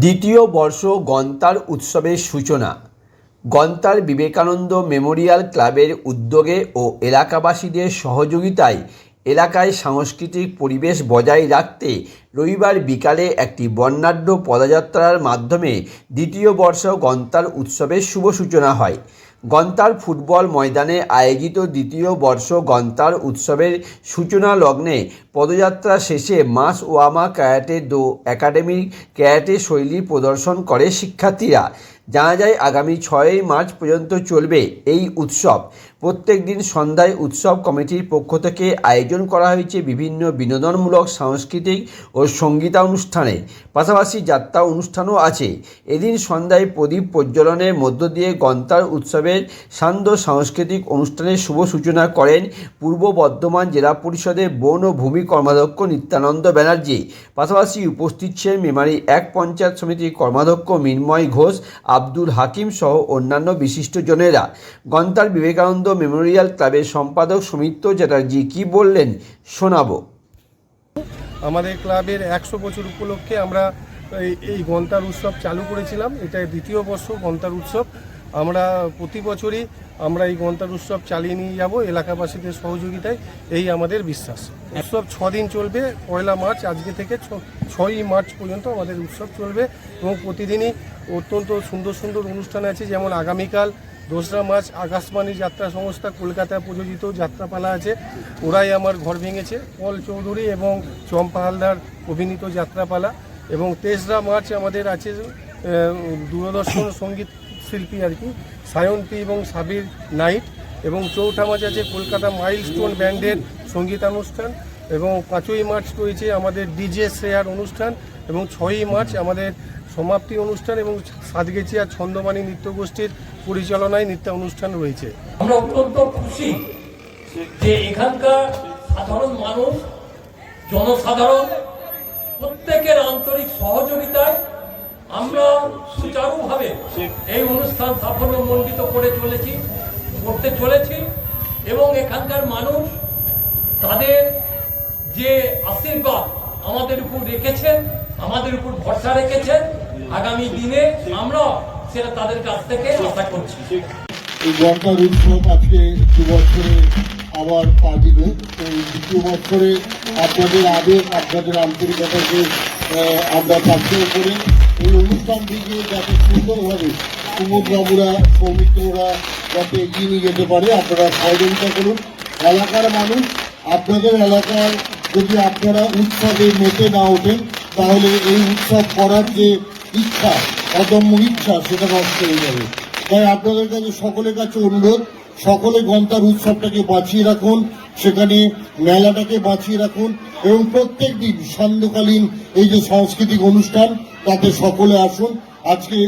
দ্বিতীয় বর্ষ গন্তার উৎসবের সূচনা গন্তার বিবেকানন্দ মেমোরিয়াল ক্লাবের উদ্যোগে ও এলাকাবাসীদের সহযোগিতায় এলাকায় সাংস্কৃতিক পরিবেশ বজায় রাখতে রবিবার বিকালে একটি বর্ণাঢ্য পদযাত্রার মাধ্যমে দ্বিতীয় বর্ষ গন্তার উৎসবের শুভ সূচনা হয়। গন্তার ফুটবল ময়দানে আয়োজিত দ্বিতীয় বর্ষ গন্তার উৎসবের সূচনা লগ্নে পদযাত্রা শেষে মাস ওয়ামা ক্যারাটে ডো একাডেমির ক্যারাটে শৈলী প্রদর্শন করে শিক্ষার্থীরা। জানা যায় আগামী 6 মার্চ পর্যন্ত চলবে এই উৎসব। প্রত্যেক দিন সন্ধ্যায় উৎসব কমিটির পক্ষ থেকে আয়োজন করা হয়েছে বিভিন্ন বিনোদনমূলক সাংস্কৃতিক ও সঙ্গীতানুষ্ঠানের পাশাপাশি যাত্রা অনুষ্ঠানও আছে। এদিন সন্ধ্যায় প্রদীপ প্রজ্বলনের মধ্য দিয়ে গন্তার উৎসবের সান্ধ্য সাংস্কৃতিক অনুষ্ঠানের শুভ সূচনা করেন পূর্ব বর্ধমান জেলা পরিষদের বন ও ভূমি কর্মাধ্যক্ষ নিত্যানন্দ ব্যানার্জি। পাশাপাশি উপস্থিত ছিলেন মেমারি 1 পঞ্চায়েত সমিতির কর্মাধ্যক্ষ মৃন্ময় ঘোষ, আব্দুল হাকিম সহ অন্যান্য বিশিষ্টজনেরা। গন্তার বিবেকানন্দ মেমোরিয়াল ক্লাবের সম্পাদক সৌমিত্র চ্যাটার্জি কি বললেন শোনাবো। আমাদের ক্লাবের 100 বছর উপলক্ষে আমরা এই গন্তার উৎসব চালু করেছিলাম। এটা দ্বিতীয় বর্ষ গন্তার উৎসব। আমরা প্রতি বছরই আমরা এই গন্তার উৎসব চালিয়ে নিয়ে যাব এলাকাবাসীদের সহযোগিতায়, এই আমাদের বিশ্বাস। উৎসব 6 দিন চলবে। 1 মার্চ আজকে থেকে 6 মার্চ পর্যন্ত আমাদের উৎসব চলবে এবং প্রতিদিনই অত্যন্ত সুন্দর সুন্দর অনুষ্ঠান আছে। যেমন আগামীকাল 2রা মার্চ আকাশবাণী যাত্রা সংস্থা কলকাতা প্রযোজিত যাত্রাপালা আছে, ওরাই আমার ঘর ভেঙেছে, পল চৌধুরী এবং চম্পা হালদার অভিনীত যাত্রাপালা। এবং 3রা মার্চ আমাদের আছে দূরদর্শন সঙ্গীত শিল্পী সায়ন্তী এবং সাবির নাইট। এবং 4ঠা মার্চ আছে কলকাতা মাইলস্টোন ব্যান্ডের সঙ্গীতানুষ্ঠান। এবং 5ই মার্চ রয়েছে আমাদের ডিজে শ্রেয়ার অনুষ্ঠান। এবং 6ই মার্চ আমাদের সমাপ্তি অনুষ্ঠান এবং সাতগেছিয়া ছন্দমানী নৃত্যগোষ্ঠীর পরিচালনায় নৃত্য অনুষ্ঠান রয়েছে। আমরা অত্যন্ত খুশি যে এখানকার সাধারণ মানুষ, জনসাধারণ প্রত্যেকের আন্তরিক সহযোগিতায় আমরা সুচারুভাবে এই অনুষ্ঠান সাফল্যমণ্ডিত করতে চলেছি এবং এখানকার মানুষ তাদের যে আশীর্বাদ আমাদের উপর রেখেছেন, আমাদের উপর ভরসা রেখেছেন, আগামী দিনে আমরা সেটা তাদের কাছ থেকে আশা করছি। এই গন্তার উৎসব আজকে 2 বছরে আবার পা দিল। এই 2 বছরে আপনাদের আবেগ, আপনাদের আন্তরিকতাকে আমরা চাকরি করে এই অনুষ্ঠানটিকে যাতে সুন্দরভাবে কুমুদবাবুরা, সৌমিত্ররা যাতে এগিয়ে নিয়ে যেতে পারে আপনারা সহযোগিতা করুন। এলাকার মানুষ, আপনাদের এলাকার যদি আপনারা উৎসবে মেতে না ওঠেন তাহলে এই উৎসব করার যে ইচ্ছা, অদম্য ইচ্ছা, সেটা নষ্ট হয়ে যাবে। তাই আপনাদের কাছে সকলের কাছে অনুরোধ, সকলে গন্তার উৎসবটাকে বাঁচিয়ে রাখুন, সেখানে মেলাটাকে বাঁচিয়ে রাখুন এবং প্রত্যেক দিন সান্ধ্যকালীন এই যে সাংস্কৃতিক অনুষ্ঠান তাতে সকলে আসুন। আজকে